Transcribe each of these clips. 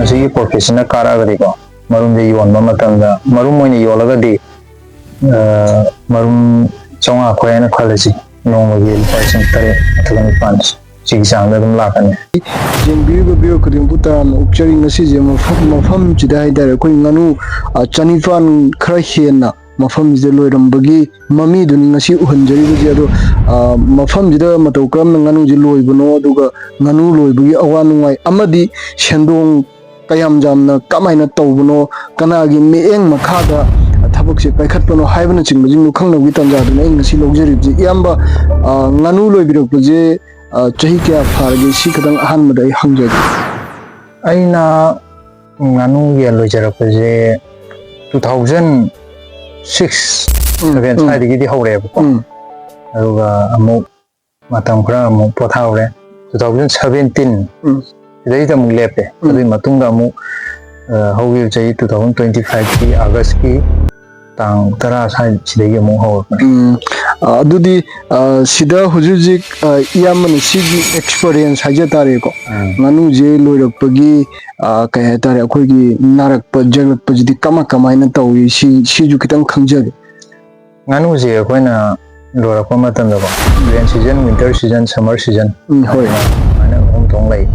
ꯃꯁꯤꯒꯤ ꯄ꯭ꯔꯣꯐꯤꯠꯁꯤꯅ ꯀꯥꯔꯛꯑꯒꯗꯤꯀꯣ ꯃꯔꯨꯝꯁꯦ ꯌꯣꯟꯕ ꯃꯇꯝꯗ ꯃꯔꯨꯝ ꯑꯣꯏꯅ ꯌꯣꯜꯂꯒꯗꯤ ꯃꯔꯨꯝ 500 ꯈꯣꯏ ꯍꯥꯏꯅ ꯈꯜꯂꯁꯤ ꯅꯣꯡꯃꯒꯤ ꯂꯨꯄꯥ 7,000 ꯅꯠꯇ꯭ꯔꯒ 9,000 ꯁꯤꯒꯤ ꯆꯥꯡꯗ ꯑꯗꯨꯝ ꯂꯥꯛꯀꯅꯤ ꯌꯦꯡꯕꯤꯔꯤꯕ ꯚꯤডিꯑꯣ ꯈꯨꯗꯤꯡꯃꯛꯄꯨ ꯇꯔꯥꯝꯅ ꯑꯣꯛꯆꯔꯤ ꯉꯁꯤꯁꯦ ꯃꯐꯝꯁꯤꯗ ꯍꯥꯏꯇꯥꯔꯦ ꯑꯩꯈꯣꯏ ꯉꯥꯅꯨ 9,000 ꯈꯔ ꯍꯦꯟꯅ ꯃꯐꯝꯁꯤꯗ ꯂꯣꯏꯔꯝꯕꯒꯤ ꯃꯃꯤꯗꯨꯅꯤ ꯉꯁꯤ ꯎꯍꯟꯖꯔꯤꯕꯁꯦ ꯑꯗꯣ ꯃꯐꯝꯁꯤꯗ ꯃꯇꯧ ꯀꯔꯝꯅ ꯉꯥꯅꯨꯁꯦ ꯂꯣꯏꯕꯅꯣ ꯑꯗꯨꯒ ꯉꯥꯅꯨ ꯂꯣꯏꯕꯒꯤ ꯑꯋꯥ ꯅꯨꯡꯉꯥꯏ ꯑꯃꯗꯤ ꯁꯦꯟꯗꯣꯡ ꯀꯌꯥꯝ ꯌꯥꯝꯅ ꯀꯃꯥꯏꯅ ꯇꯧꯕꯅꯣ ꯀꯅꯥꯒꯤ ꯃꯤꯠꯌꯦꯡ ꯃꯈꯥꯗ ꯊꯕꯛꯁꯦ ꯄꯥꯏꯈꯠꯄꯅꯣ ꯍꯥꯏꯕꯅꯆꯤꯡꯕꯁꯤꯡꯗꯨ ꯈꯪꯅꯕꯒꯤ ꯇꯥꯟꯖꯥꯗꯨꯅ ꯑꯩ ꯉꯁꯤ ꯂꯧꯖꯔꯤꯕꯁꯦ ꯏꯌꯥꯝꯕ ꯉꯥꯅꯨ ꯂꯣꯏꯕꯤꯔꯛꯄꯁꯦ ꯆꯍꯤ ꯀꯌꯥ ꯐꯥꯔꯒꯦ ꯁꯤ ꯈꯤꯇꯪ ꯑꯍꯥꯟꯕꯗ ꯑꯩ ꯍꯪꯖꯒꯦ ꯑꯩꯅ ꯉꯥꯅꯨ ꯌꯦꯟ ꯂꯣꯏꯖꯔꯛꯄꯁꯦ 2006 7 ꯁ꯭ꯋꯥꯏꯗꯒꯤꯗꯤ ꯍꯧꯔꯛꯑꯦꯕꯀꯣ ꯑꯗꯨꯒ ꯑꯃꯨꯛ ꯃꯇꯝ ꯈꯔ ꯑꯃꯨꯛ ꯄꯣꯊꯥꯍꯧꯔꯦ 2017 ꯁꯤꯗꯩꯗ ꯑꯃꯨꯛ ꯂꯦꯞꯄꯦ ꯑꯗꯨꯒꯤ ꯃꯇꯨꯡꯗ ꯑꯃꯨꯛ ꯍꯧꯈꯤꯕ ꯆꯍꯤ 2025ꯀꯤ ꯑꯥꯒꯁꯀꯤ ꯇꯥꯡ 10 ꯁꯤꯗꯒꯤ ꯑꯃꯨꯛ ꯍꯧꯔꯛꯄꯅꯦ ꯑꯗꯨꯗꯤ ꯁꯤꯗ ꯍꯧꯖꯤꯛ ꯏꯌꯥꯝꯕꯅ ꯁꯤꯒꯤ ꯑꯦꯛꯁꯄꯤꯔꯤꯌꯦꯟꯁ ꯍꯥꯏꯖ ꯇꯥꯔꯦꯀꯣ ꯉꯥꯅꯨꯁꯦ ꯂꯣꯏꯔꯛꯄꯒꯤ ꯀꯩ ꯍꯥꯏꯇꯥꯔꯦ ꯑꯩꯈꯣꯏꯒꯤ ꯅꯥꯔꯛꯄ ꯌꯦꯛꯂꯛꯄꯁꯤꯗꯤ ꯀꯃꯥꯏꯅ ꯇꯧꯏ ꯁꯤꯁꯨ ꯈꯤꯇꯪ ꯈꯪꯖꯒꯦ ꯉꯥꯅꯨꯁꯦ ꯑꯩꯈꯣꯏꯅ ꯂꯣꯏꯔꯛꯄ ꯃꯇꯝꯗꯀꯣ rain season winter season summer season ꯍꯣꯏ ꯑꯗꯨꯃꯥꯏꯅ 3 ꯊꯣꯛꯅ ꯂꯩ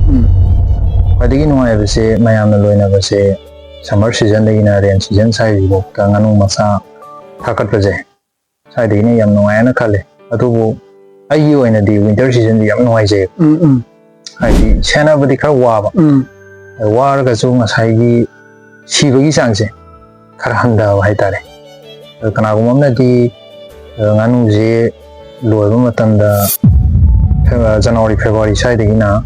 ꯈ꯭ꯋꯥꯏꯗꯒꯤ ꯅꯨꯡꯉꯥꯏꯕꯁꯦ ꯃꯌꯥꯝꯅ ꯂꯣꯏꯅꯕꯁꯦ ꯁꯝꯃꯔ ꯁꯤꯖꯟꯗꯒꯤꯅ ꯔꯦꯟ ꯁꯤꯖꯟ ꯁ꯭ꯋꯥꯏꯐꯥꯎꯇ ꯉꯥꯅꯨ ꯃꯆꯥ ꯊꯥꯀꯠꯄꯁꯦ ꯁ꯭ꯋꯥꯏꯗꯒꯤꯅ ꯌꯥꯝ ꯅꯨꯡꯉꯥꯏꯅ ꯈꯜꯂꯦ ꯑꯗꯨꯕꯨ ꯑꯩꯒꯤ ꯑꯣꯏꯅꯗꯤ ꯋꯤꯟꯇꯔ ꯁꯤꯖꯟꯁꯤ ꯌꯥꯝ ꯅꯨꯡꯉꯥꯏꯖꯩ ꯍꯥꯏꯗꯤ ꯁꯦꯟꯅꯕꯗꯤ ꯈꯔ ꯋꯥꯕ ꯋꯥꯔꯒꯁꯨ ꯉꯁꯥꯏꯒꯤ ꯁꯤꯕꯒꯤ ꯆꯥꯡꯁꯦ ꯈꯔ ꯍꯟꯊꯕ ꯍꯥꯏꯇꯥꯔꯦ ꯀꯅꯥꯒꯨꯝꯕ ꯑꯃꯅꯗꯤ ꯉꯥꯅꯨꯁꯦ ꯂꯣꯏꯕ ꯃꯇꯝꯗ ꯖꯅꯋꯥꯔꯤ ꯐꯦꯕꯋꯥꯔꯤ ꯁ꯭ꯋꯥꯏꯗꯒꯤꯅ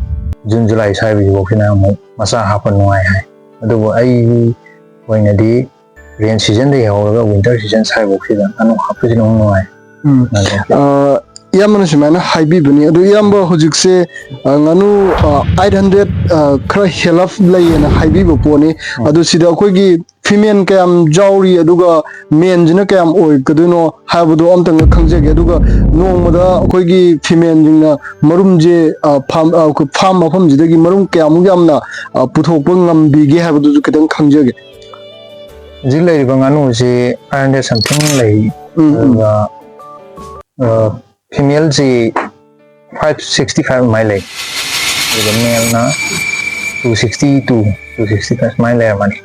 ꯖꯨꯟ ꯖꯨꯂꯥꯏ ꯁ꯭ꯋꯥꯏꯕꯁꯤꯐꯥꯎꯁꯤꯅ ꯑꯃꯨꯛ ꯃꯆꯥ ꯍꯥꯞꯄ ꯅꯨꯡꯉꯥꯏ ꯍꯥꯏ ꯑꯗꯨꯕꯨ ꯑꯩꯒꯤ ꯑꯣꯏꯅꯗꯤ ꯔꯦꯟ ꯁꯤꯖꯟꯗꯒꯤ ꯍꯧꯔꯒ ꯋꯤꯟꯇꯔ ꯁꯤꯖꯟ ꯁ꯭ꯋꯥꯏꯐꯥꯎꯁꯤꯗ ꯉꯥꯅꯨ ꯍꯥꯞꯄꯁꯤꯅ ꯑꯃꯨꯛ ꯅꯨꯡꯉꯥꯏ ꯏꯌꯥꯝꯕꯅ ꯁꯨꯃꯥꯏꯅ ꯍꯥꯏꯕꯤꯕꯅꯤ ꯑꯗꯨ ꯏꯌꯥꯝꯕ ꯍꯧꯖꯤꯛꯁꯦ ꯉꯥꯅꯨ 800 ꯈꯔ ꯍꯦꯜꯂꯞ ꯂꯩꯌꯦꯅ ꯍꯥꯏꯕꯤꯕ ꯄꯣꯠꯅꯤ ꯑꯗꯨ ꯁꯤꯗ ꯑꯩꯈꯣꯏꯒꯤ ꯐꯤꯃꯦꯜ ꯀꯌꯥꯝ ꯌꯥꯎꯔꯤ ꯑꯗꯨꯒ ꯃꯦꯟꯁꯤꯅ ꯀꯌꯥꯝ ꯑꯣꯏꯒꯗꯣꯏꯅꯣ ꯍꯥꯏꯕꯗꯣ ꯑꯝꯇꯪꯒ ꯈꯪꯖꯒꯦ ꯑꯗꯨꯒ ꯅꯣꯡꯃꯗ ꯑꯩꯈꯣꯏꯒꯤ ꯐꯤꯃꯦꯜꯁꯤꯡꯅ ꯃꯔꯨꯝꯁꯦ ꯐꯥꯔꯝ ꯃꯐꯝꯁꯤꯗꯒꯤ ꯃꯔꯨꯝ ꯀꯌꯥꯃꯨꯛ ꯌꯥꯝꯅ ꯄꯨꯊꯣꯛꯄ ꯉꯝꯕꯤꯒꯦ ꯍꯥꯏꯕꯗꯨꯁꯨ ꯈꯤꯇꯪ ꯈꯪꯖꯒꯦ ꯍꯧꯖꯤꯛ ꯂꯩꯔꯤꯕ ꯉꯥꯅꯨꯁꯤ 500 ꯁꯝꯊꯤꯡ ꯂꯩ ꯑꯗꯨꯒ ꯐꯤꯃꯦꯜꯁꯤ 565 ꯑꯗꯨꯃꯥꯏꯅ ꯂꯩ ꯑꯗꯨꯒ ꯃꯦꯜꯅ 262 ꯁꯨꯃꯥꯏꯅ ꯂꯩꯔꯝꯃꯅꯤ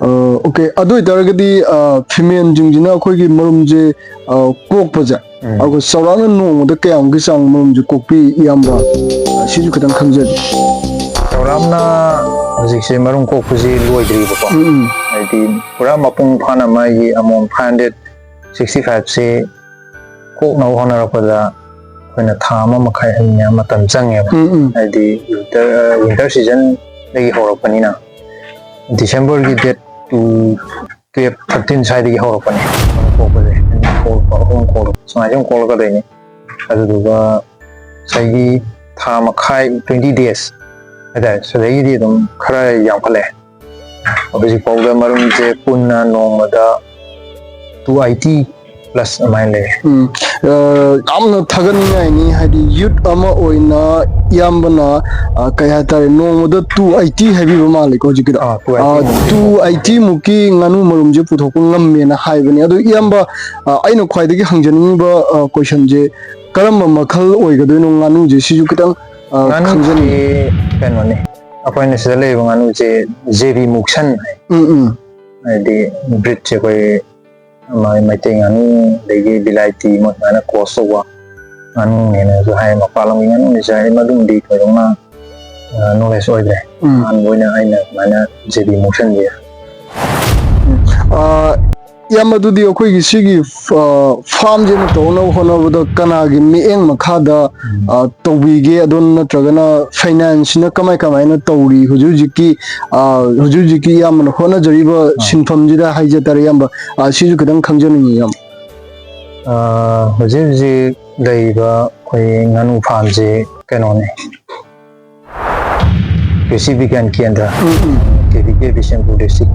ꯑꯣꯀꯦ ꯑꯗꯨ ꯑꯣꯏꯇꯥꯔꯒꯗꯤ ꯐꯤꯃꯦꯜꯁꯤꯡꯁꯤꯅ ꯑꯩꯈꯣꯏꯒꯤ ꯃꯔꯨꯝꯁꯦ ꯀꯣꯛꯄꯁꯦ ꯑꯩꯈꯣꯏ ꯆꯥꯎꯔꯥꯛꯅ ꯅꯣꯡꯃꯗ ꯀꯌꯥꯃꯨꯛꯀꯤ ꯆꯥꯡ ꯃꯔꯨꯝꯁꯦ ꯀꯣꯛꯄꯤ ꯏꯌꯥꯝꯕ ꯁꯤꯁꯨ ꯈꯤꯇꯪ ꯈꯪꯖꯒꯦ ꯆꯥꯎꯔꯥꯛꯅ ꯍꯧꯖꯤꯛꯁꯦ ꯃꯔꯨꯝ ꯀꯣꯛꯄꯁꯤ ꯂꯣꯏꯗ꯭ꯔꯤꯕꯀꯣ ꯍꯥꯏꯗꯤ ꯄꯨꯔꯥ ꯃꯄꯨꯡ ꯐꯥꯅ ꯃꯥꯒꯤ ꯑꯃꯣꯝ 565ꯁꯤ ꯀꯣꯛꯅꯕ ꯍꯣꯠꯅꯔꯛꯄꯗ ꯑꯩꯈꯣꯏꯅ ꯊꯥ 1.5 ꯑꯅꯤ ꯃꯇꯝ ꯆꯪꯉꯦꯕ ꯍꯥꯏꯗꯤ ꯋꯤꯟꯇꯔ ꯁꯤꯖꯟꯗꯒꯤ ꯍꯧꯔꯛꯄꯅꯤꯅ ꯗꯤꯁꯦꯝꯕꯔꯒꯤ ꯗꯦꯠ 12, 13 ꯁ꯭ꯋꯥꯏꯗꯒꯤ ꯍꯧꯔꯛꯄꯅꯦ ꯀꯣꯛꯄꯁꯦ 2 ꯀꯣꯛꯄ 3 ꯀꯣꯛꯄ ꯁꯨꯃꯥꯏꯅ ꯁꯨꯝ ꯀꯣꯛꯂꯛꯀꯗꯣꯏꯅꯤ ꯑꯗꯨꯗꯨꯒ ꯉꯁꯥꯏꯒꯤ ꯊꯥ ꯃꯈꯥꯏ 20 days ꯍꯥꯏꯇꯥꯔꯦ ꯁꯤꯗꯒꯤꯗꯤ ꯑꯗꯨꯝ ꯈꯔ ꯌꯥꯝꯈꯠꯂꯛꯑꯦ ꯍꯧꯖꯤꯛꯐꯥꯎꯗ ꯃꯔꯨꯝꯁꯦ ꯄꯨꯟꯅ ꯅꯣꯡꯃꯗ 280+ ꯑꯗꯨꯃꯥꯏꯅ ꯂꯩ ꯌꯥꯝꯅ ꯊꯥꯒꯠꯅꯤꯡꯉꯥꯏꯅꯤ ꯍꯥꯏꯗꯤ ꯌꯨꯠ ꯑꯃ ꯑꯣꯏꯅ ꯏꯌꯥꯝꯕꯅ ꯀꯩ ꯍꯥꯏꯇꯥꯔꯦ ꯅꯣꯡꯃꯗ 280 ꯍꯥꯏꯕꯤꯕ ꯃꯥꯜꯂꯦꯀꯣ ꯍꯧꯖꯤꯛꯀꯤꯗꯣ 280 ꯃꯨꯛꯀꯤ ꯉꯥꯅු ꯃꯔꯨꯝꯁꯦ ꯄꯨꯊꯣꯛꯄ ꯉꯝꯃꯦꯅ ꯍꯥꯏꯕꯅꯤ ꯑꯗꯣ ꯏꯌꯥꯝꯕ ꯑꯩꯅ ꯈ꯭ꯋꯥꯏꯗꯒꯤ ꯍꯪꯖꯅꯤꯡꯉꯤꯕ ꯀꯣꯏꯁꯟꯁꯦ ꯀꯔꯝꯕ ꯃꯈꯜ ꯑꯣꯏꯒꯗꯣꯏꯅꯣ ꯉꯥꯅꯨꯁꯦ ꯁꯤꯁꯨ ꯈꯤꯇꯪ ꯈꯪꯖꯅꯤꯡꯉꯤ ꯀꯩꯅꯣꯅꯤ ꯑꯩꯈꯣꯏꯅ ꯁꯤꯗ ꯂꯩꯔꯤꯕ ꯉꯥꯅꯨꯁꯦ ꯖꯦꯕꯤ ꯃꯨꯛꯁꯟ ꯍꯥꯏꯗꯤ ꯕ꯭ꯔꯤꯠꯁꯦ ꯑꯩꯈꯣꯏ ꯃꯩꯇꯩ ꯉꯥꯅꯨ ꯑꯗꯒꯤ ꯕꯤꯂꯥꯏꯇꯤ ꯃꯣꯏ ꯁꯨꯃꯥꯏꯅ ꯀ꯭ꯔꯣꯁ ꯇꯧꯕ ꯉꯥꯅꯨꯅꯦꯅꯁꯨ ꯍꯥꯏ ꯃꯄꯥꯟ ꯂꯝꯒꯤ ꯉꯥꯅꯨꯅꯤꯁꯨ ꯍꯥꯏ ꯃꯗꯨꯃꯗꯤ ꯊꯣꯏꯗꯣꯛꯅ ꯅꯣꯂꯦꯖ ꯑꯣꯏꯗ꯭ꯔꯦ ꯑꯍꯥꯟꯕ ꯑꯣꯏꯅ ꯑꯩꯅ ꯁꯨꯃꯥꯏꯅ ꯖꯦꯕꯤ ꯃꯨꯛꯁꯟꯁꯦ ꯏꯌꯥꯝꯕ ꯑꯗꯨꯗꯤ ꯑꯩꯈꯣꯏꯒꯤ ꯁꯤꯒꯤ ꯐꯥꯔꯝꯁꯦ ꯑꯃ ꯇꯧꯅꯕ ꯍꯣꯠꯅꯕꯗ ꯀꯅꯥꯒꯤ ꯃꯤꯠꯌꯦꯡ ꯃꯈꯥꯗ ꯇꯧꯕꯤꯒꯦ ꯑꯗꯣ ꯅꯠꯇ꯭ꯔꯒꯅ ꯐꯥꯏꯅꯥꯟꯁꯁꯤꯅ ꯀꯃꯥꯏꯅ ꯇꯧꯔꯤ ꯍꯧꯖꯤꯛ ꯍꯧꯖꯤꯛꯀꯤ ꯏꯌꯥꯝꯕꯅ ꯍꯣꯠꯅꯖꯔꯤꯕ ꯁꯤꯟꯐꯝꯁꯤꯗ ꯍꯥꯏꯖ ꯇꯥꯔꯦ ꯏꯌꯥꯝꯕ ꯁꯤꯁꯨ ꯈꯤꯇꯪ ꯈꯪꯖꯅꯤꯡꯉꯤ ꯏꯌꯥꯝꯕ ꯍꯧꯖꯤꯛ ꯂꯩꯔꯤꯕ ꯑꯩꯈꯣꯏ ꯉꯥꯅꯨ ꯐꯥꯔꯝꯁꯦ ꯀꯩꯅꯣꯅꯦ ꯀ꯭ꯔꯤꯁꯤ ꯕꯤꯒ꯭ꯌꯥꯟ ꯀꯦꯟꯗ꯭ꯔ KVK ꯕꯤꯁꯦꯝꯄꯨꯔ ꯗꯤꯁꯇ꯭ꯔꯤꯛ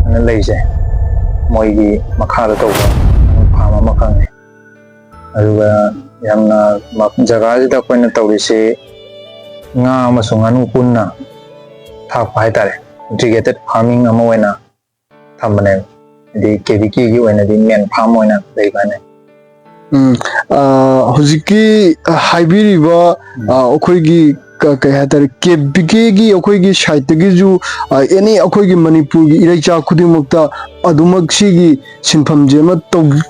ꯑꯅ ꯂꯩꯁꯦ ꯃꯣꯏꯒꯤ ꯃꯈꯥꯗ ꯇꯧꯕ ꯐꯥꯔꯝ ꯑꯃꯈꯛꯅꯤ ꯑꯗꯨꯒ ꯌꯥꯝꯅ ꯖꯒꯥꯁꯤꯗ ꯑꯩꯈꯣꯏꯅ ꯇꯧꯔꯤꯁꯤ ꯉꯥ ꯑꯃꯁꯨꯡ ꯉꯥꯅꯨ ꯄꯨꯟꯅ ꯊꯥꯛꯄ ꯍꯥꯏꯇꯥꯔꯦ ꯏꯟꯇꯤꯒ꯭ꯔꯦꯇꯦꯠ ꯐꯥꯔꯃꯤꯡ ꯑꯃ ꯑꯣꯏꯅ ꯊꯝꯕꯅꯦꯕ ꯍꯥꯏꯗꯤ KVKꯒꯤ ꯑꯣꯏꯅꯗꯤ ꯃꯦꯟ ꯐꯥꯔꯝ ꯑꯣꯏꯅ ꯂꯩꯕ ꯍꯥꯏꯅ ꯍꯧꯖꯤꯛꯀꯤ ꯍꯥꯏꯕꯤꯔꯤꯕ ꯑꯩꯈꯣꯏꯒꯤ ꯀꯩ ꯍꯥꯏꯇꯥꯔꯦ KVKꯒꯤ ꯑꯩꯈꯣꯏꯒꯤ ꯁꯥꯏꯠꯇꯒꯤꯁꯨ ꯑꯦꯅꯤ ꯑꯩꯈꯣꯏꯒꯤ ꯃꯅꯤꯄꯨꯔꯒꯤ ꯏꯔꯩꯆꯥ ꯈꯨꯗꯤꯡꯃꯛꯇ ꯑꯗꯨꯃꯛ ꯁꯤꯒꯤ ꯁꯤꯟꯐꯝꯁꯦ ꯑꯃ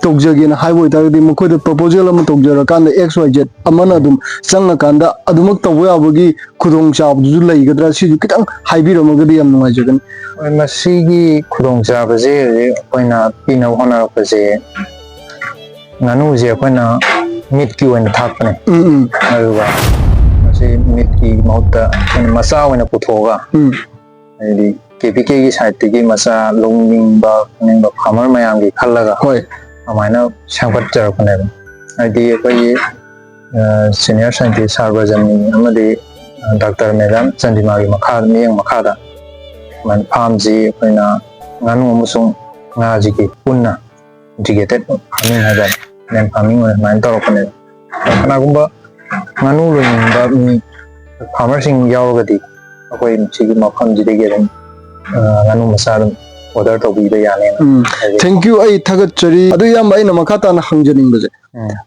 ꯇꯧꯖꯒꯦꯅ ꯍꯥꯏꯕ ꯑꯣꯏꯇꯥꯔꯒꯗꯤ ꯃꯈꯣꯏꯗ ꯄ꯭ꯔꯣꯄꯣꯖꯦꯜ ꯑꯃ ꯇꯧꯖꯔꯀꯥꯟꯗ XYZ ꯑꯃꯅ ꯑꯗꯨꯝ ꯆꯪꯉꯀꯥꯟꯗ ꯑꯗꯨꯃꯛ ꯇꯧꯕ ꯌꯥꯕꯒꯤ ꯈꯨꯗꯣꯡꯆꯥꯕꯗꯨꯁꯨ ꯂꯩꯒꯗ꯭ꯔꯥ ꯁꯤꯁꯨ ꯈꯤꯇꯪ ꯍꯥꯏꯕꯤꯔꯝꯃꯒꯗꯤ ꯌꯥꯝ ꯅꯨꯡꯉꯥꯏꯖꯒꯅꯤ ꯃꯁꯤꯒꯤ ꯈꯨꯗꯣꯡꯆꯥꯕꯁꯦ ꯍꯧꯖꯤꯛ ꯑꯩꯈꯣꯏꯅ ꯄꯤꯅꯕ ꯍꯣꯠꯅꯔꯛꯄꯁꯦ ꯉꯥꯅꯨꯁꯦ ꯑꯩꯈꯣꯏꯅ ꯃꯤꯠꯀꯤ ꯑꯣꯏꯅ ꯊꯥꯛꯄꯅꯦ ꯑꯗꯨꯒ ꯃꯁꯤ ꯃꯤꯠꯀꯤ ꯃꯍꯨꯠꯇ ꯑꯩꯈꯣꯏꯅ ꯃꯆꯥ ꯑꯣꯏꯅ ꯄꯨꯊꯣꯛꯑꯒ ꯍꯥꯏꯗꯤ KVKꯒꯤ ꯁꯥꯏꯠꯇꯒꯤ ꯃꯆꯥ ꯂꯧꯅꯤꯡꯕ ꯈꯪꯅꯤꯡꯕ ꯐꯥꯔꯃꯔ ꯃꯌꯥꯝꯒꯤ ꯈꯜꯂꯒ ꯑꯗꯨꯃꯥꯏꯅ ꯁꯦꯝꯒꯠꯆꯔꯛꯄꯅꯦꯕ ꯍꯥꯏꯗꯤ ꯑꯩꯈꯣꯏꯒꯤ ꯁꯤꯅꯤꯌꯔ ꯁꯥꯏꯟꯇꯤꯁ ꯁꯥꯔ ꯕꯖꯟꯅꯤ ꯑꯃꯗꯤ ꯗꯥꯛꯇꯔ ꯃꯦꯗꯥꯝ ꯆꯟꯗꯤꯃꯥꯒꯤ ꯃꯤꯠꯌꯦꯡ ꯃꯈꯥꯗ ꯐꯥꯔꯝꯁꯤ ꯑꯩꯈꯣꯏꯅ ꯉꯥꯅꯨ ꯑꯃꯁꯨꯡ ꯉꯥꯁꯤꯒꯤ ꯄꯨꯟꯅ ꯏꯟꯇꯤꯒ꯭ꯔꯦꯇꯦꯠ ꯐꯥꯔꯃꯤꯡ ꯍꯥꯏꯇꯥꯔꯦ ꯃꯦꯟ ꯐꯥꯔꯃꯤꯡ ꯑꯣꯏꯅ ꯑꯗꯨꯃꯥꯏꯅ ꯇꯧꯔꯛꯄꯅꯦꯕ ꯀꯅꯥꯒꯨꯝꯕ ꯉꯥꯅꯨ ꯂꯣꯏꯅꯤꯡꯕ ꯃꯤ ꯐꯥꯔꯃꯔꯁꯤꯡ ꯌꯥꯎꯔꯒꯗꯤ ꯑꯩꯈꯣꯏ ꯁꯤꯒꯤ ꯃꯐꯝꯁꯤꯗꯒꯤ ꯑꯗꯨꯝ ꯉꯥꯅꯨ ꯃꯆꯥ ꯑꯗꯨꯝ ꯑꯣꯔꯗꯔ ꯇꯧꯕꯤꯕ ꯌꯥꯅꯦꯅ ꯊꯦꯡꯛ ꯌꯨ ꯑꯩ ꯊꯥꯒꯠꯆꯔꯤ ꯑꯗꯨ ꯏꯌꯥꯝꯕ ꯑꯩꯅ ꯃꯈꯥ ꯇꯥꯅ ꯍꯪꯖꯅꯤꯡꯕꯁꯦ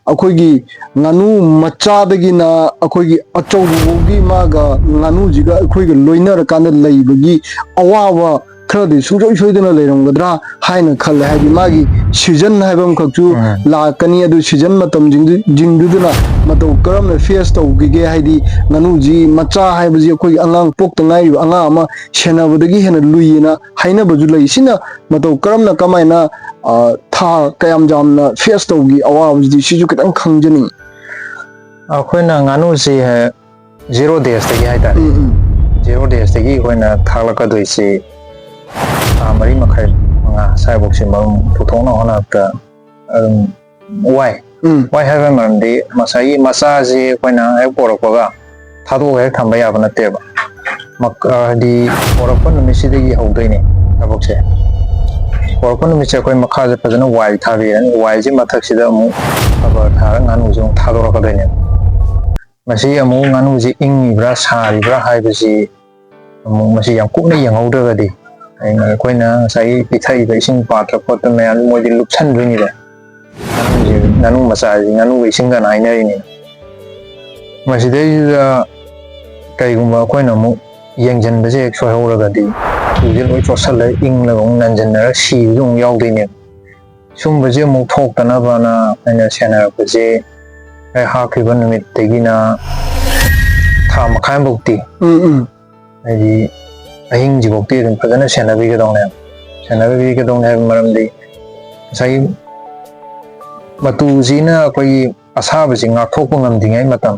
ꯑꯩꯈꯣꯏꯒꯤ ꯉꯥꯅꯨ ꯃꯆꯥꯗꯒꯤꯅ ꯑꯩꯈꯣꯏꯒꯤ ꯑꯆꯧꯕꯒꯤ ꯃꯥꯒ ꯉꯥꯅꯨꯁꯤꯒ ꯑꯩꯈꯣꯏꯒ ꯂꯣꯏꯅꯔꯀꯥꯟꯗ ꯂꯩꯕꯒꯤ ꯑꯋꯥꯕ ꯈꯔꯗꯤ ꯁꯨꯡꯁꯣꯏ ꯁꯣꯏꯗꯅ ꯂꯩꯔꯝꯒꯗ꯭ꯔꯥ ꯍꯥꯏꯅ ꯈꯜꯂꯦ ꯍꯥꯏꯗꯤ ꯃꯥꯒꯤ ꯁꯤꯖꯟ ꯍꯥꯏꯕ ꯑꯃꯈꯛꯁꯨ ꯂꯥꯛꯀꯅꯤ ꯑꯗꯨ ꯁꯤꯖꯟ ꯃꯇꯝꯁꯤꯡꯗꯨꯗꯨꯅ ꯃꯇꯧ ꯀꯔꯝꯅ ꯐꯦꯁ ꯇꯧꯈꯤꯒꯦ ꯍꯥꯏꯗꯤ ꯉꯥꯅꯨꯁꯤ ꯃꯆꯥ ꯍꯥꯏꯕꯁꯤ ꯑꯩꯈꯣꯏꯒꯤ ꯑꯉꯥꯡ ꯄꯣꯛꯇ ꯉꯥꯏꯔꯤꯕ ꯑꯉꯥꯡ ꯑꯃ ꯁꯦꯟꯅꯕꯗꯒꯤ ꯍꯦꯟꯅ ꯂꯨꯏꯌꯦꯅ ꯍꯥꯏꯅꯕꯁꯨ ꯂꯩ ꯁꯤꯅ ꯃꯇꯧ ꯀꯃꯥꯏꯅ ꯊꯥ ꯀꯌꯥꯝ ꯌꯥꯝꯅ ꯐꯦꯁ ꯇꯧꯈꯤ ꯑꯋꯥꯕꯁꯤꯗꯤ ꯁꯤꯁꯨ ꯈꯤꯇꯪ ꯈꯪꯖꯅꯤꯡꯉꯤ ꯑꯩꯈꯣꯏꯅ ꯉꯥꯅꯨꯁꯤ 0 daysꯇꯒꯤ ꯍꯥꯏꯇꯥꯔꯦ 0 daysꯇꯒꯤ ꯑꯩꯈꯣꯏꯅ ꯊꯥꯛꯂꯛꯀꯗꯣꯏꯁꯤ ꯊꯥ 4.5 5 ꯁ꯭ꯋꯥꯏꯐꯥꯎꯁꯤ ꯃꯔꯨꯝ ꯄꯨꯊꯣꯛꯅꯕ ꯍꯣꯠꯅꯔꯛꯄꯗ ꯑꯗꯨꯝ ꯋꯥꯏ ꯍꯥꯏꯕ ꯃꯔꯝꯗꯤ ꯉꯁꯥꯏꯒꯤ ꯃꯆꯥꯁꯤ ꯑꯩꯈꯣꯏꯅ ꯍꯦꯛ ꯄꯣꯔꯛꯄꯒ ꯊꯥꯗꯣꯛꯑꯒ ꯍꯦꯛ ꯊꯝꯕ ꯌꯥꯕ ꯅꯠꯇꯦꯕ ꯍꯥꯏꯗꯤ ꯄꯣꯔꯛꯄ ꯅꯨꯃꯤꯠꯁꯤꯗꯒꯤ ꯍꯧꯗꯣꯏꯅꯦ ꯊꯕꯛꯁꯦ ꯄꯣꯔꯛꯄ ꯅꯨꯃꯤꯠꯁꯦ ꯑꯩꯈꯣꯏ ꯃꯈꯥꯁꯦ ꯐꯖꯅ ꯋꯥꯏ ꯊꯥꯕꯤꯔꯅꯤ ꯋꯥꯏꯁꯤ ꯃꯊꯛꯁꯤꯗ ꯑꯃꯨꯛ ꯈꯕꯔ ꯊꯥꯔꯒ ꯉꯥꯅꯨꯁꯤ ꯑꯃꯨꯛ ꯊꯥꯗꯣꯔꯛꯀꯗꯣꯏꯅꯦꯕ ꯃꯁꯤ ꯑꯃꯨꯛ ꯉꯥꯅꯨꯁꯤ ꯏꯪꯉꯤꯕ꯭ꯔꯥ ꯁꯥꯔꯤꯕ꯭ꯔꯥ ꯍꯥꯏꯕꯁꯤ ꯑꯃꯨꯛ ꯃꯁꯤ ꯌꯥꯝ ꯀꯨꯞꯅ ꯌꯦꯡꯍꯧꯗ꯭ꯔꯒꯗꯤ ꯑꯩꯈꯣꯏꯅ ꯉꯁꯥꯏꯒꯤ ꯄꯤꯊꯛꯏꯕ ꯏꯁꯤꯡ ꯄꯥꯇ꯭ꯔ ꯈꯣꯠꯇ ꯃꯌꯥꯝ ꯃꯣꯏꯗꯤ ꯂꯨꯞꯁꯟꯗꯣꯏꯅꯤꯗ ꯉꯥꯅꯨ ꯃꯆꯥꯁꯤ ꯉꯥꯅꯨꯒ ꯏꯁꯤꯡꯒꯅ ꯍꯥꯏꯅꯔꯤꯅꯤ ꯃꯁꯤꯗꯩꯁꯤꯗ ꯀꯩꯒꯨꯝꯕ ꯑꯩꯈꯣꯏꯅ ꯑꯃꯨꯛ ꯌꯦꯡꯁꯤꯟꯕꯁꯦ ꯍꯦꯛ ꯁꯣꯏꯍꯧꯔꯒꯗꯤ ꯃꯇꯨꯁꯦ ꯂꯣꯏ ꯆꯣꯠꯁꯜꯂꯒ ꯏꯪꯂꯒ ꯑꯃꯨꯛ ꯅꯟꯁꯤꯟꯅꯔꯒ ꯁꯤꯕꯁꯨ ꯑꯃꯨꯛ ꯌꯥꯎꯗꯣꯏꯅꯦꯕ ꯁꯨꯝꯕꯁꯦ ꯑꯃꯨꯛ ꯊꯣꯛꯇꯅꯕꯅ ꯑꯩꯅ ꯁꯦꯟꯅꯔꯛꯄꯁꯦ ꯍꯥꯞꯈꯤꯕ ꯅꯨꯃꯤꯠꯇꯒꯤꯅ ꯊꯥ ꯃꯈꯥꯏꯐꯧꯇꯤ ꯍꯥꯏꯗꯤ ꯑꯍꯤꯡꯁꯤꯐꯧꯇꯤ ꯑꯗꯨꯝ ꯐꯖꯅ ꯁꯦꯟꯅꯕꯤꯒꯗꯧꯅꯦꯕ ꯍꯥꯏꯕ ꯃꯔꯝꯗꯤ ꯉꯁꯥꯏꯒꯤ ꯃꯇꯨꯁꯤꯅ ꯑꯩꯈꯣꯏꯒꯤ ꯑꯁꯥꯕꯁꯤ ꯉꯥꯛꯊꯣꯛꯄ ꯉꯝꯗ꯭ꯔꯤꯉꯩ ꯃꯇꯝ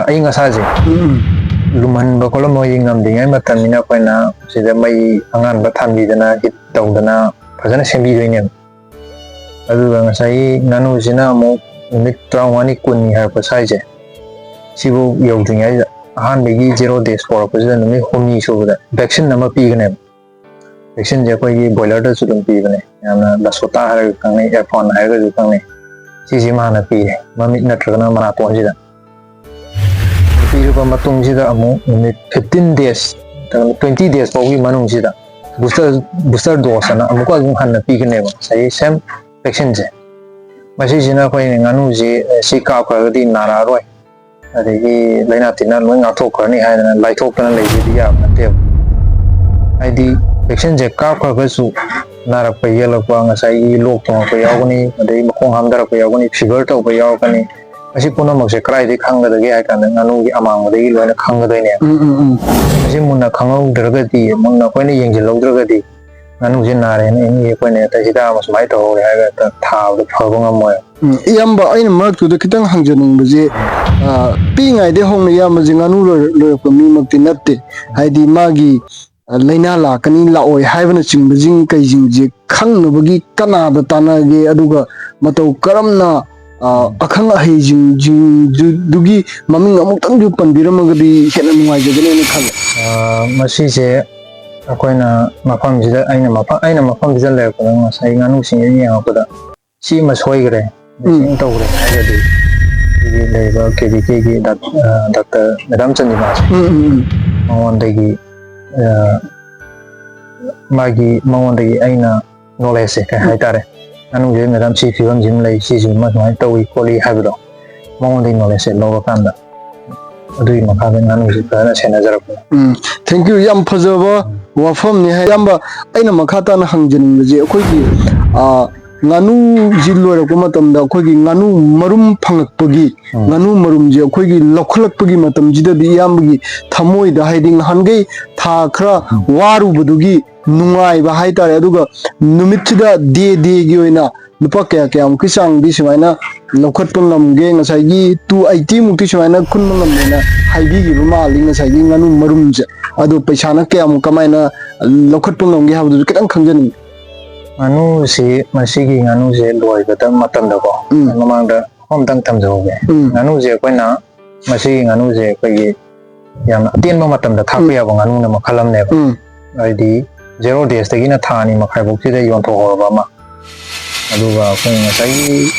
ꯑꯏꯪ ꯑꯁꯥꯁꯦ ꯂꯨꯝꯍꯟꯕ ꯈꯣꯠꯂꯝꯕ ꯉꯝꯗ꯭ꯔꯤꯉꯩ ꯃꯇꯝꯅꯤꯅ ꯑꯩꯈꯣꯏꯅ ꯁꯤꯗ ꯃꯩ ꯑꯉꯥꯟꯕ ꯊꯥꯟꯕꯤꯗꯅ ꯍꯤꯠ ꯇꯧꯗꯅ ꯐꯖꯅ ꯁꯦꯝꯕꯤꯗꯣꯏꯅꯦꯕ ꯑꯗꯨꯒ ꯉꯁꯥꯏꯒꯤ ꯉꯥꯅꯨꯁꯤꯅ ꯑꯃꯨꯛ ꯅꯨꯃꯤꯠ 23 20 ꯍꯥꯏꯔꯛꯄ ꯁ꯭ꯋꯥꯏꯁꯦ ꯁꯤꯕꯨ ꯌꯧꯗ꯭ꯔꯤꯉꯩꯗ ꯑꯍꯥꯟꯕꯒꯤ 0 days ꯄꯣꯔꯛꯄꯁꯤꯗ ꯅꯨꯃꯤꯠ 6 ꯁꯨꯕꯗ ꯚꯦꯛꯁꯤꯟ ꯑꯃ ꯄꯤꯒꯅꯦꯕ ꯚꯦꯛꯁꯤꯟꯁꯦ ꯑꯩꯈꯣꯏꯒꯤ ꯕꯣꯏꯂꯔꯗꯁꯨ ꯑꯗꯨꯝ ꯄꯤꯕꯅꯦ ꯌꯥꯝꯅ ꯂꯁꯣꯇꯥ ꯍꯥꯏꯔꯒ ꯈꯪꯅꯩ ꯑꯦꯔꯐꯣꯟ ꯍꯥꯏꯔꯒꯁꯨ ꯈꯪꯅꯩ ꯁꯤꯁꯤꯃ ꯍꯥꯟꯅ ꯄꯤꯔꯦ ꯃꯃꯤꯠ ꯅꯠꯇ꯭ꯔꯒꯅ ꯃꯅꯥꯇꯣꯟꯁꯤꯗ ꯄꯤꯔꯕ ꯃꯇꯨꯡꯁꯤꯗ ꯑꯃꯨꯛ ꯅꯨꯃꯤꯠ 15 days 20 days ꯐꯥꯎꯒꯤ ꯃꯅꯨꯡꯁꯤꯗ ꯕꯨꯁꯇꯔ ꯗꯣꯁ ꯑꯅ ꯑꯃꯨꯛꯀ ꯑꯗꯨꯝ ꯍꯟꯅ ꯄꯤꯒꯅꯦꯕ ꯉꯁꯥꯏꯒꯤ ꯁꯦꯝ ꯚꯦꯛꯁꯤꯟꯁꯦ ꯃꯁꯤꯁꯤꯅ ꯑꯩꯈꯣꯏꯅ ꯉꯥꯅꯨꯁꯤ ꯁꯤ ꯀꯥꯞꯈ꯭ꯔꯒꯗꯤ ꯅꯥꯔꯛꯑꯔꯣꯏ ꯑꯗꯒꯤ ꯂꯩꯅꯥ ꯇꯤꯟꯅꯥ ꯂꯣꯏ ꯉꯥꯛꯊꯣꯛꯈ꯭ꯔꯅꯤ ꯍꯥꯏꯗꯅ ꯂꯥꯏꯊꯣꯛꯇꯅ ꯂꯩꯕꯗꯤ ꯌꯥꯕ ꯅꯠꯇꯦꯕ ꯍꯥꯏꯗꯤ ꯚꯦꯛꯁꯤꯟꯁꯦ ꯀꯥꯞꯈ꯭ꯔꯒꯁꯨ ꯅꯥꯔꯛꯄ ꯌꯦꯛꯂꯛꯄ ꯉꯁꯥꯏꯒꯤ ꯂꯣꯛ ꯊꯨꯡꯉꯛꯄ ꯌꯥꯎꯒꯅꯤ ꯑꯗꯩ ꯃꯈꯣꯡ ꯍꯥꯝꯊꯔꯛꯄ ꯌꯥꯎꯒꯅꯤ ꯐꯤꯚꯔ ꯇꯧꯕ ꯌꯥꯎꯔꯛꯀꯅꯤ ꯃꯁꯤ ꯄꯨꯝꯅꯃꯛꯁꯦ ꯀꯗꯥꯏꯗꯒꯤ ꯈꯪꯒꯗꯒꯦ ꯍꯥꯏ ꯀꯥꯟꯗ ꯉꯥꯅꯨꯒꯤ ꯑꯃꯥꯡꯕꯗꯒꯤ ꯂꯣꯏꯅ ꯈꯪꯒꯗꯣꯏꯅꯦꯕ ꯃꯁꯤ ꯃꯨꯟꯅ ꯈꯪꯍꯧꯗ꯭ꯔꯒꯗꯤ ꯃꯨꯟꯅ ꯑꯩꯈꯣꯏꯅ ꯌꯦꯡꯁꯤꯜꯍꯧꯗ꯭ꯔꯒꯗꯤ ꯉꯥꯅꯨꯁꯦ ꯅꯥꯔꯦꯅ ꯑꯩꯈꯣꯏꯅ ꯍꯦꯛꯇ ꯍꯤꯗꯥꯛ ꯑꯃ ꯁꯨꯃꯥꯏꯅ ꯇꯧꯍꯧꯔꯦ ꯍꯥꯏꯔꯒ ꯍꯦꯛꯇ ꯊꯥꯕꯗ ꯐꯕ ꯉꯝꯃꯣꯏ ꯏꯌꯥꯝꯕ ꯑꯩꯅ ꯃꯔꯛꯇꯨꯗ ꯈꯤꯇꯪ ꯍꯪꯖꯅꯤꯡꯕꯁꯦ ꯄꯤꯛꯏꯉꯩꯗꯩ ꯍꯧꯅ ꯏꯌꯥꯝꯕꯁꯦ ꯉꯥꯅꯨ ꯂꯣꯏꯔꯛꯄ ꯃꯤꯃꯛꯇꯤ ꯅꯠꯇꯦ ꯍꯥꯏꯗꯤ ꯃꯥꯒꯤ ꯂꯥꯏꯅꯥ ꯂꯥꯛꯀꯅꯤ ꯂꯥꯛꯑꯣꯏ ꯍꯥꯏꯕꯅꯆꯤꯡꯕꯁꯤꯡ ꯀꯩꯁꯤꯡꯁꯦ ꯈꯪꯅꯕꯒꯤ ꯀꯅꯥꯗ ꯇꯥꯟꯅꯒꯦ ꯑꯗꯨꯒ ꯃꯇꯧ ꯀꯔꯝꯅ ꯑꯈꯪ ꯑꯍꯩꯁꯤꯡꯗꯨꯒꯤ ꯃꯃꯤꯡ ꯑꯃꯨꯛꯇꯪꯁꯨ ꯄꯟꯕꯤꯔꯝꯃꯒꯗꯤ ꯍꯦꯟꯅ ꯅꯨꯡꯉꯥꯏꯖꯒꯅꯦꯅ ꯈꯜꯂꯦ ꯃꯁꯤꯁꯦ ꯑꯩꯈꯣꯏꯅ ꯃꯐꯝꯁꯤꯗ ꯑꯩꯅ ꯃꯐꯝꯁꯤꯗ ꯂꯩꯔꯛꯄꯗ ꯉꯁꯥꯏ ꯉꯥꯅꯨꯁꯤꯡ ꯌꯦꯡꯉꯛꯄꯗ ꯁꯤ ꯑꯃ ꯁꯣꯏꯈ꯭ꯔꯦ ꯁꯤ ꯇꯧꯈ꯭ꯔꯦ ꯍꯥꯏꯔꯒꯗꯤ ꯑꯩꯒꯤ ꯂꯩꯔꯤꯕ KVKꯒꯤ ꯗꯥꯛꯇꯔ ꯃꯦꯗꯥꯝ ꯆꯟꯗꯤꯃꯥꯁꯦ ꯃꯉꯣꯟꯗꯒꯤ ꯃꯥꯒꯤ ꯃꯉꯣꯟꯗꯒꯤ ꯑꯩꯅ ꯅꯣꯂꯦꯖꯁꯦ ꯀꯩ ꯍꯥꯏꯇꯥꯔꯦ ꯉꯥꯅꯨꯁꯦ ꯃꯦꯗꯥꯝ ꯁꯤ ꯐꯤꯕꯝꯁꯤꯃ ꯂꯩ ꯁꯤꯁꯤꯃ ꯁꯨꯃꯥꯏꯅ ꯇꯧꯏ ꯈꯣꯠꯂꯤ ꯍꯥꯏꯕꯗꯣ ꯃꯉꯣꯟꯗꯒꯤ ꯅꯣꯂꯦꯖꯁꯦ ꯂꯧꯔꯀꯥꯟꯗ ꯑꯗꯨꯒꯤ ꯃꯈꯥꯗ ꯉꯥꯅꯨꯁꯦ ꯐꯖꯅ ꯁꯦꯟꯅꯖꯔꯛꯄꯅꯦ. Thank you. ꯌꯥꯝ ꯐꯖꯕ ꯋꯥꯐꯝꯅꯤ. ꯏꯌꯥꯝꯕ ꯑꯩꯅ ꯃꯈꯥ ꯇꯥꯅ ꯍꯪꯖꯅꯤꯡꯕꯁꯦ ꯑꯩꯈꯣꯏꯒꯤ ꯉꯥꯅꯨꯁꯤ ꯂꯣꯏꯔꯛꯄ ꯃꯇꯝꯗ ꯑꯩꯈꯣꯏꯒꯤ ꯉꯥꯅꯨ ꯃꯔꯨꯝ ꯐꯪꯉꯛꯄꯒꯤ ꯉꯥꯅꯨ ꯃꯔꯨꯝꯁꯦ ꯑꯩꯈꯣꯏꯒꯤ ꯂꯧꯈꯠꯂꯛꯄꯒꯤ ꯃꯇꯝꯁꯤꯗꯗꯤ ꯏꯌꯥꯝꯕꯒꯤ ꯊꯃꯣꯏꯗ ꯍꯥꯏꯗꯤ ꯅꯍꯥꯟꯈꯩ ꯊꯥ ꯈꯔ ꯋꯥꯔꯨꯕꯗꯨꯒꯤ ꯅꯨꯡꯉꯥꯏꯕ ꯍꯥꯏꯇꯥꯔꯦ ꯑꯗꯨꯒ ꯅꯨꯃꯤꯠꯁꯤꯗ ꯗꯦꯒꯤ ꯑꯣꯏꯅ ꯂꯨꯄꯥ ꯀꯌꯥꯃꯨꯛꯀꯤ ꯆꯥꯡꯗꯤ ꯁꯨꯃꯥꯏꯅ ꯂꯧꯈꯠꯄ ꯉꯝꯒꯦ ꯉꯁꯥꯏꯒꯤ 280 ꯃꯨꯛꯇꯤ ꯁꯨꯃꯥꯏꯅ ꯈꯨꯟꯕ ꯉꯝꯃꯦꯅ ꯍꯥꯏꯕꯤꯈꯤꯕ ꯃꯥꯜꯂꯤ ꯉꯁꯥꯏꯒꯤ ꯉꯥꯅꯨ ꯃꯔꯨꯝꯁꯦ ꯑꯗꯣ ꯄꯩꯁꯥꯅ ꯀꯌꯥꯃꯨꯛ ꯀꯃꯥꯏꯅ ꯂꯧꯈꯠꯄ ꯉꯝꯒꯦ ꯍꯥꯏꯕꯗꯨꯁꯨ ꯈꯤꯇꯪ ꯈꯪꯖꯅꯤꯡꯉꯤ. ꯉꯥꯅꯨꯁꯤ ꯃꯁꯤꯒꯤ ꯉꯥꯅꯨꯁꯦ ꯂꯣꯏꯕꯗ ꯃꯇꯝꯗꯀꯣ ꯃꯃꯥꯡꯗ ꯑꯃꯇꯪ ꯊꯝꯖꯍꯧꯒꯦ. ꯉꯥꯅꯨꯁꯦ ꯑꯩꯈꯣꯏꯅ ꯃꯁꯤꯒꯤ ꯉꯥꯅꯨꯁꯦ ꯑꯩꯈꯣꯏꯒꯤ ꯌꯥꯝꯅ ꯑꯇꯦꯟꯕ ꯃꯇꯝꯗ ꯊꯥꯛꯄ ꯌꯥꯕ ꯉꯥꯅꯨꯅ ꯃꯈꯜ ꯑꯃꯅꯦꯕ. ꯍꯥꯏꯗꯤ 0 ꯗꯦꯖꯇꯒꯤꯅ ꯊꯥ 2 ꯃꯈꯥꯏꯐꯥꯎꯁꯤꯗ ꯌꯣꯟꯊꯣꯛꯍꯧꯔꯕ ꯑꯃ ꯑꯗꯨꯒ ꯑꯩꯈꯣꯏꯅ ꯉꯁꯥꯏꯒꯤ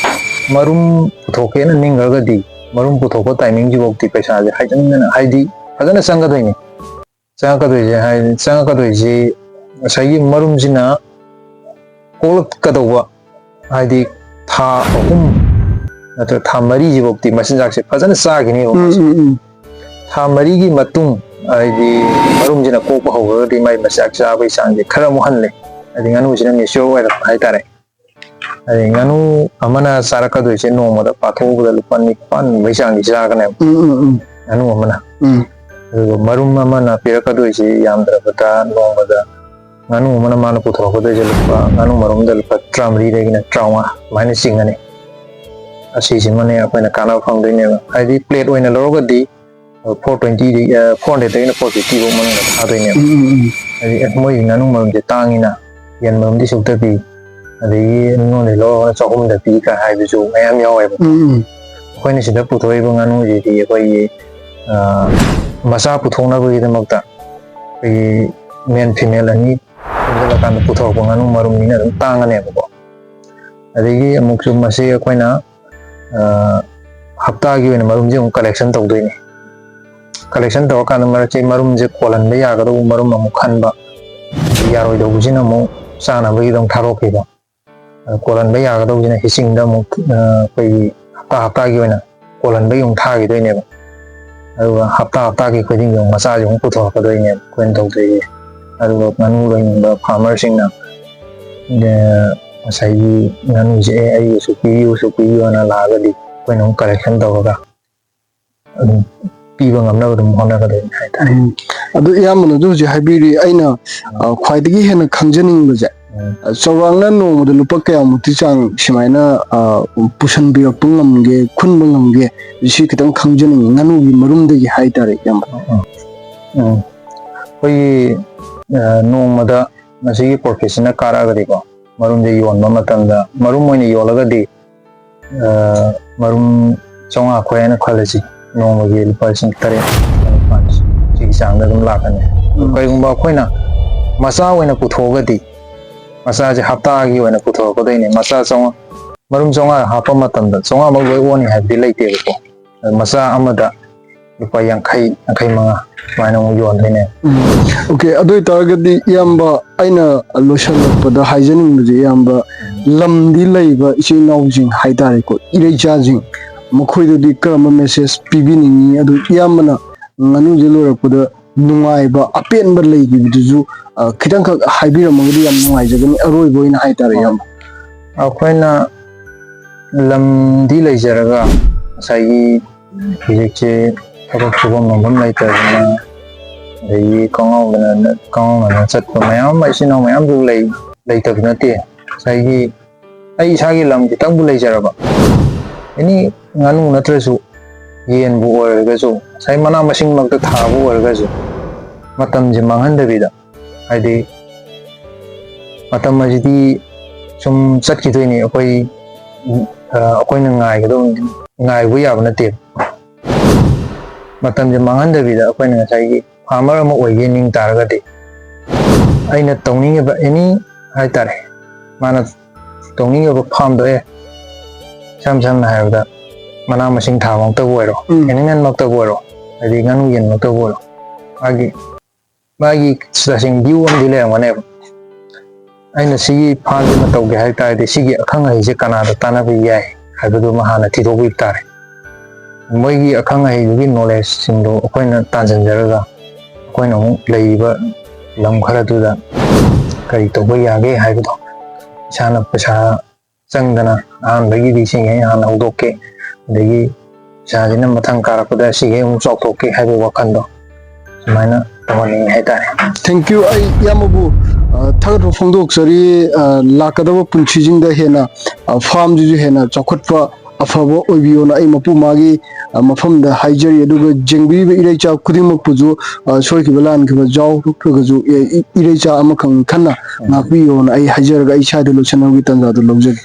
ꯃꯔꯨꯝ ꯄꯨꯊꯣꯛꯀꯦꯅ ꯅꯤꯡꯈ꯭ꯔꯒꯗꯤ ꯃꯔꯨꯝ ꯄꯨꯊꯣꯛꯄ ꯇꯥꯏꯃꯤꯡꯁꯤꯐꯥꯎꯗꯤ ꯄꯩꯁꯥꯁꯦ ꯍꯥꯏꯖꯟꯗꯅ ꯍꯥꯏꯗꯤ ꯐꯖꯅ ꯆꯪꯒꯗꯣꯏꯅꯤ. ꯆꯪꯉꯛꯀꯗꯣꯏꯁꯤ ꯉꯁꯥꯏꯒꯤ ꯃꯔꯨꯝꯁꯤꯅ ꯀꯣꯛꯂꯛꯀꯗꯧꯕ ꯍꯥꯏꯗꯤ ꯊꯥ 3 ꯅꯠꯇ꯭ꯔꯒ ꯊꯥ 4ꯁꯤꯐꯥꯎꯗꯤ ꯃꯆꯤꯟꯖꯥꯛꯁꯦ ꯐꯖꯅ ꯆꯥꯈꯤꯅꯦꯕ. ꯊꯥ 4ꯒꯤ ꯃꯇꯨꯡ ꯍꯥꯏꯗꯤ ꯃꯔꯨꯝꯁꯤꯅ ꯀꯣꯛꯄ ꯍꯧꯈ꯭ꯔꯒꯗꯤ ꯃꯥꯏ ꯃꯆꯤꯟꯖꯥꯛ ꯆꯥꯕꯒꯤ ꯆꯥꯡꯁꯦ ꯈꯔ ꯑꯃꯨꯛ ꯍꯜꯂꯦ. ꯍꯥꯏꯗꯤ ꯉꯥꯅꯨꯁꯤꯅ ꯃꯦꯆꯤꯌꯣꯔ ꯑꯣꯏꯔꯛꯄ ꯍꯥꯏꯇꯥꯔꯦ. ꯍꯥꯏꯗꯤ ꯉꯥꯅꯨ ꯑꯃꯅ ꯆꯥꯔꯛꯀꯗꯣꯏꯁꯦ ꯅꯣꯡꯃꯗ ꯄꯥꯊꯣꯛꯎꯕꯗ ꯂꯨꯄꯥ 9,000ꯒꯤ ꯆꯥꯡꯗꯤ ꯆꯥꯒꯅꯦꯕ ꯉꯥꯅꯨ ꯑꯃꯅ. ꯑꯗꯨꯒ ꯃꯔꯨꯝ ꯑꯃꯅ ꯄꯤꯔꯛꯀꯗꯣꯏꯁꯤ ꯌꯥꯝꯗ꯭ꯔꯕꯗ ꯅꯣꯡꯃꯗ ꯉꯥꯅꯨ ꯑꯃꯅ ꯃꯥꯅ ꯄꯨꯊꯣꯔꯛꯀꯗꯣꯏꯁꯦ ꯉꯥꯅꯨ ꯃꯔꯨꯝꯗ ꯂꯨꯄꯥ 13,000ꯗꯒꯤꯅ 50,000 ꯁꯨꯃꯥꯏꯅ ꯆꯤꯡꯒꯅꯤ. ꯑꯁꯤꯁꯤꯃꯅꯦ ꯑꯩꯈꯣꯏꯅ ꯀꯥꯟꯅꯕ ꯐꯪꯗꯣꯏꯅꯦꯕ. ꯍꯥꯏꯗꯤ ꯄ꯭ꯂꯦꯠ ꯑꯣꯏꯅ ꯂꯧꯔꯒꯗꯤ 400ꯗꯒꯤ 450 ꯐꯥꯎ ꯃꯅꯨꯡꯗ ꯊꯥꯗꯣꯏꯅꯦꯕ. ꯍꯥꯏꯗꯤ ꯃꯣꯏꯒꯤ ꯉꯥꯅꯨ ꯃꯔꯨꯝꯁꯦ ꯇꯥꯡꯉꯤꯅ ꯌꯦꯟ ꯃꯔꯨꯝꯗꯤ ꯁꯨꯛꯇ ꯄꯤ ꯑꯗꯒꯤ ꯃꯤꯉꯣꯟꯗꯒꯤ ꯂꯧꯔꯒ 200ꯗ ꯄꯤ ꯀ ꯍꯥꯏꯕꯁꯨ ꯃꯌꯥꯝ ꯌꯥꯎꯋꯦꯕ. ꯑꯩꯈꯣꯏꯅ ꯁꯤꯗ ꯄꯨꯊꯣꯛꯏꯕ ꯉꯥꯅꯨꯁꯤꯗꯤ ꯑꯩꯈꯣꯏꯒꯤ ꯃꯆꯥ ꯄꯨꯊꯣꯛꯅꯕꯒꯤꯗꯃꯛꯇ ꯑꯩꯈꯣꯏꯒꯤ ꯃꯦꯜ ꯐꯤꯃꯦꯜ ꯑꯅꯤ ꯄꯨꯟꯁꯤꯜꯂꯀꯥꯟꯗ ꯄꯨꯊꯣꯔꯛꯄ ꯉꯥꯅꯨ ꯃꯔꯨꯝꯅꯤꯅ ꯑꯗꯨꯝ ꯇꯥꯡꯒꯅꯦꯕꯀꯣ. ꯑꯗꯒꯤ ꯑꯃꯨꯛꯁꯨ ꯃꯁꯤ ꯑꯩꯈꯣꯏꯅ ꯍꯞꯇꯥꯒꯤ ꯑꯣꯏꯅ ꯃꯔꯨꯝꯁꯦ ꯑꯃꯨꯛ ꯀꯂꯦꯛꯁꯟ ꯇꯧꯗꯣꯏꯅꯤ. ꯀꯂꯦꯛꯁꯟ ꯇꯧꯔꯀꯥꯟꯗ ꯃꯔꯨꯝꯁꯦ ꯀꯣꯜꯍꯟꯕ ꯌꯥꯒꯗꯧꯕ ꯃꯔꯨꯝ ꯑꯃꯨꯛ ꯈꯟꯕ ꯌꯥꯔꯣꯏꯗꯧꯕꯁꯤꯅ ꯑꯃꯨꯛ ꯆꯥꯅꯕꯒꯤꯗꯃꯨꯛ ꯊꯥꯗꯣꯛꯈꯤꯕ. ꯀꯣꯜꯍꯟꯕ ꯌꯥꯒꯗꯧꯕꯁꯤꯅ ꯍꯤꯆꯤꯡꯗ ꯑꯃꯨꯛ ꯑꯩꯈꯣꯏꯒꯤ ꯍꯞꯇꯥꯒꯤ ꯑꯣꯏꯅ ꯀꯣꯜꯍꯟꯕꯒꯤ ꯑꯃꯨꯛ ꯊꯥꯈꯤꯗꯣꯏꯅꯦꯕ. ꯑꯗꯨꯒ ꯍꯞꯇꯥꯒꯤ ꯈꯨꯗꯤꯡꯒꯤ ꯑꯃꯨꯛ ꯃꯆꯥꯁꯦ ꯑꯃꯨꯛ ꯄꯨꯊꯣꯔꯛꯀꯗꯣꯏꯅꯦꯕ ꯑꯩꯈꯣꯏꯅ ꯇꯧꯗꯣꯏꯁꯦ. ꯑꯗꯨꯒ ꯉꯥꯅꯨ ꯂꯣꯏꯅꯤꯡꯕ ꯐꯥꯔꯃꯔꯁꯤꯡꯅ ꯉꯁꯥꯏꯒꯤ ꯉꯥꯅꯨꯁꯦ ꯑꯩꯒꯤꯁꯨ ꯄꯤꯕꯤꯌꯨꯅ ꯂꯥꯛꯑꯒꯗꯤ ꯑꯩꯈꯣꯏꯅ ꯑꯃꯨꯛ ꯀꯂꯦꯛꯁꯟ ꯇꯧꯔꯒ ꯑꯗꯨꯝ ꯄꯤꯕ ꯉꯝꯅꯕ ꯑꯗꯨꯝ ꯍꯣꯠꯅꯒꯗꯣꯏꯅꯤ ꯍꯥꯏꯇꯥꯔꯦ. ꯑꯗꯨ ꯏꯌꯥꯝꯕꯅꯁꯨ ꯍꯧꯖꯤꯛ ꯍꯥꯏꯕꯤꯔꯤ ꯑꯩꯅ ꯈ꯭ꯋꯥꯏꯗꯒꯤ ꯍꯦꯟꯅ ꯈꯪꯖꯅꯤꯡꯕꯁꯦ ꯆꯥꯎꯔꯥꯛꯅ ꯅꯣꯡꯃꯗ ꯂꯨꯄꯥ ꯀꯌꯥꯃꯨꯛꯇꯤ ꯆꯥꯡ ꯁꯨꯃꯥꯏꯅ ꯄꯨꯁꯟꯕꯤꯔꯛꯄ ꯉꯝꯒꯦ ꯈꯨꯟꯕ ꯉꯝꯒꯦ ꯁꯤ ꯈꯤꯇꯪ ꯈꯪꯖꯅꯤꯡꯉꯤ ꯉꯥꯅꯨꯒꯤ ꯃꯔꯨꯝꯗꯒꯤ ꯍꯥꯏꯇꯥꯔꯦ ꯏꯌꯥꯝꯕ. ꯑꯩꯈꯣꯏꯒꯤ ꯅꯣꯡꯃꯗ ꯃꯁꯤꯒꯤ ꯄ꯭ꯔꯣꯐꯤꯠꯁꯤꯅ ꯀꯥꯔꯛꯑꯒꯗꯤꯀꯣ ꯃꯔꯨꯝꯁꯦ ꯌꯣꯟꯕ ꯃꯇꯝꯗ ꯃꯔꯨꯝ ꯑꯣꯏꯅ ꯌꯣꯜꯂꯒꯗꯤ ꯃꯔꯨꯝ 500 ꯈꯣꯏ ꯍꯥꯏꯅ ꯈꯜꯂꯁꯤ ꯅꯣꯡꯃꯒꯤ ꯂꯨꯄꯥ 8,000 ꯁꯤꯒꯤ ꯆꯥꯡꯗ ꯑꯗꯨꯝ ꯂꯥꯛꯀꯅꯤ. ꯀꯔꯤꯒꯨꯝꯕ ꯑꯩꯈꯣꯏꯅ ꯃꯆꯥ ꯑꯣꯏꯅ ꯄꯨꯊꯣꯛꯑꯒꯗꯤ ꯃꯆꯥꯁꯦ ꯍꯞꯇꯥꯒꯤ ꯑꯣꯏꯅ ꯄꯨꯊꯣꯔꯛꯀꯗꯣꯏꯅꯦ. ꯃꯔꯨꯝ 500 ꯍꯥꯞꯄ ꯃꯇꯝꯗ 500ꯃꯛ ꯂꯣꯏ ꯑꯣꯟꯅꯤ ꯍꯥꯏꯕꯗꯤ ꯂꯩꯇꯦꯕꯀꯣ. ꯃꯆꯥ ꯑꯃꯗ ꯂꯨꯄꯥ 50-55 ꯁꯨꯃꯥꯏꯅ ꯑꯃꯨꯛ ꯌꯣꯟꯗꯣꯏꯅꯦ. ꯑꯣꯀꯦ. ꯑꯗꯨ ꯑꯣꯏꯇꯥꯔꯒꯗꯤ ꯏꯌꯥꯝꯕ ꯑꯩꯅ ꯂꯣꯏꯁꯤꯜꯂꯛꯄꯗ ꯍꯥꯏꯖꯅꯤꯡꯕꯁꯦ ꯏꯌꯥꯝꯕ ꯂꯝꯗꯤ ꯂꯩꯕ ꯏꯆꯤꯜ ꯏꯅꯥꯎꯁꯤꯡ ꯍꯥꯏꯇꯥꯔꯦꯀꯣ ꯏꯔꯩꯆꯥꯁꯤꯡ ꯃꯈꯣꯏꯗꯗꯤ ꯀꯔꯝꯕ ꯃꯦꯁꯦꯖ ꯄꯤꯕꯤꯅꯤꯡꯉꯤ ꯑꯗꯨ ꯏꯌꯥꯝꯕꯅ ꯉꯥꯅꯨꯁꯦ ꯂꯣꯏꯔꯛꯄꯗ ꯅꯨꯡꯉꯥꯏꯕ ꯑꯄꯦꯟꯕ ꯂꯩꯈꯤꯕꯗꯨꯁꯨ ꯈꯤꯇꯪꯈꯛ ꯍꯥꯏꯕꯤꯔꯝꯃꯒꯗꯤ ꯌꯥꯝ ꯅꯨꯡꯉꯥꯏꯖꯒꯅꯤ ꯑꯔꯣꯏꯕ ꯑꯣꯏꯅ ꯍꯥꯏꯇꯥꯔꯦ ꯏꯌꯥꯝꯕ. ꯑꯩꯈꯣꯏꯅ ꯂꯝꯗꯤ ꯂꯩꯖꯔꯒ ꯉꯁꯥꯏꯒꯤ ꯍꯧꯖꯤꯛꯁꯦ ꯊꯕꯛ ꯁꯨꯐꯝ ꯅꯣꯝꯐꯝ ꯂꯩꯇꯗꯅ ꯑꯗꯒꯤ ꯀꯉꯥꯎꯅꯅ ꯆꯠꯄ ꯃꯌꯥꯝ ꯑꯃ ꯏꯆꯤꯟ ꯏꯅꯥꯎ ꯃꯌꯥꯝꯁꯨ ꯂꯩꯇꯕ ꯅꯠꯇꯦ. ꯉꯁꯥꯏꯒꯤ ꯑꯩ ꯏꯁꯥꯒꯤ ꯂꯝ ꯈꯤꯇꯪꯕꯨ ꯂꯩꯖꯔꯕ ꯑꯦꯅꯤ ꯉꯥꯅꯨ ꯅꯠꯇ꯭ꯔꯁꯨ ꯌꯦꯟꯕꯨ ꯑꯣꯏꯔꯒꯁꯨ ꯉꯁꯥꯏ ꯃꯅꯥ ꯃꯁꯤꯡꯃꯛꯇ ꯊꯥꯕ ꯑꯣꯏꯔꯒꯁꯨ ꯃꯇꯝꯁꯦ ꯃꯥꯡꯍꯟꯗꯕꯤꯗ ꯍꯥꯏꯗꯤ ꯃꯇꯝ ꯑꯁꯤꯗꯤ ꯁꯨꯝ ꯆꯠꯈꯤꯗꯣꯏꯅꯤ. ꯑꯩꯈꯣꯏꯅ ꯉꯥꯏꯕ ꯌꯥꯕ ꯅꯠꯇꯦ. ꯃꯇꯝꯁꯦ ꯃꯥꯡꯍꯟꯗꯕꯤꯗ ꯑꯩꯈꯣꯏꯅ ꯉꯁꯥꯏꯒꯤ ꯐꯥꯔꯃꯔ ꯑꯃ ꯑꯣꯏꯒꯦ ꯅꯤꯡ ꯇꯥꯔꯒꯗꯤ ꯑꯩꯅ ꯇꯧꯅꯤꯡꯉꯤꯕ ꯑꯦꯅꯤ ꯍꯥꯏꯇꯥꯔꯦ ꯃꯥꯅ ꯇꯧꯅꯤꯡꯉꯤꯕ ꯐꯥꯔꯝꯗꯣ ꯏꯁꯝ ꯁꯝꯅ ꯍꯥꯏꯔꯕꯗ ꯃꯅꯥ ꯃꯁꯤꯡ ꯊꯥꯕꯃꯛꯇꯕꯨ ꯑꯣꯏꯔꯣ ꯑꯦꯅꯤꯃꯦꯜꯃꯛꯇꯕꯨ ꯑꯣꯏꯔꯣ ꯍꯥꯏꯗꯤ ꯉꯥꯅꯨ ꯌꯦꯟꯃꯛꯇꯕꯨ ꯑꯣꯏꯔꯣ ꯃꯥꯒꯤ ꯃꯥꯒꯤ ꯇꯁꯦꯡ ꯚ꯭ꯌꯨ ꯑꯃꯗꯤ ꯂꯩꯔꯝꯒꯅꯦꯕ ꯑꯩꯅ ꯁꯤꯒꯤ ꯐꯥꯔꯝꯁꯤꯃ ꯇꯧꯒꯦ ꯍꯥꯏ ꯇꯥꯔꯗꯤ ꯁꯤꯒꯤ ꯑꯈꯪ ꯑꯍꯩꯁꯦ ꯀꯅꯥꯗ ꯇꯥꯟꯅꯕ ꯌꯥꯏ ꯍꯥꯏꯕꯗꯨꯃ ꯍꯥꯟꯅ ꯊꯤꯗꯣꯛꯄꯤꯕ ꯇꯥꯔꯦ ꯃꯣꯏꯒꯤ ꯑꯈꯪ ꯑꯍꯩꯗꯨꯒꯤ ꯅꯣꯂꯦꯖꯁꯤꯡꯗꯣ ꯑꯩꯈꯣꯏꯅ ꯇꯥꯟꯁꯤꯟꯖꯔꯒ ꯑꯩꯈꯣꯏꯅ ꯑꯃꯨꯛ ꯂꯩꯔꯤꯕ ꯂꯝ ꯈꯔꯗꯨꯗ ꯀꯔꯤ ꯇꯧꯕ ꯌꯥꯒꯦ ꯍꯥꯏꯕꯗꯣ ꯏꯁꯥꯅ ꯄꯩꯁꯥ ꯆꯪꯗꯅ ꯑꯍꯥꯟꯕꯒꯤꯗꯤ ꯁꯤꯉꯩ ꯍꯥꯟꯅ ꯍꯧꯗꯣꯛꯀꯦ ꯑꯗꯒꯤ ꯄꯩꯁꯥꯁꯤꯅ ꯃꯊꯪ ꯀꯥꯔꯛꯄꯗ ꯁꯤꯉꯩ ꯑꯃꯨꯛ ꯆꯥꯎꯊꯣꯛꯀꯦ ꯍꯥꯏꯕ ꯋꯥꯈꯜꯗꯣ ꯁꯨꯃꯥꯏꯅ ꯇꯧꯍꯟꯅꯤꯡꯉꯤ ꯍꯥꯏꯇꯥꯔꯦ ꯊꯦꯡꯛ ꯌꯨ ꯑꯩ ꯏꯌꯥꯝꯕꯕꯨ ꯊꯥꯒꯠꯄ ꯐꯣꯡꯗꯣꯛꯆꯔꯤ ꯂꯥꯛꯀꯗꯕ ꯄꯨꯟꯁꯤꯁꯤꯡꯗ ꯍꯦꯟꯅ ꯐꯥꯔꯝꯁꯤꯁꯨ ꯍꯦꯟꯅ ꯆꯥꯎꯈꯠꯄ ꯑꯐꯕ ꯑꯣꯏꯕꯤꯌꯣꯅ ꯑꯩ ꯃꯄꯨ ꯃꯥꯒꯤ ꯃꯐꯝꯗ ꯍꯥꯏꯖꯔꯤ ꯑꯗꯨꯒ ꯌꯦꯡꯕꯤꯔꯤꯕ ꯏꯔꯩꯆꯥ ꯈꯨꯗꯤꯡꯃꯛꯄꯨꯁꯨ ꯁꯣꯏꯈꯤꯕ ꯂꯥꯟꯈꯤꯕ ꯌꯥꯎꯔꯒꯁꯨ ꯏꯔꯩꯆꯥ ꯑꯃꯈꯛ ꯈꯟꯅ ꯉꯥꯛꯄꯤꯌꯣꯅ ꯑꯩ ꯍꯥꯏꯖꯔꯒ ꯑꯩ ꯏꯁꯥꯗ ꯂꯣꯏꯁꯤꯟꯅꯕꯒꯤ ꯇꯥꯟꯖꯥꯗꯨ ꯂꯧꯖꯒꯦ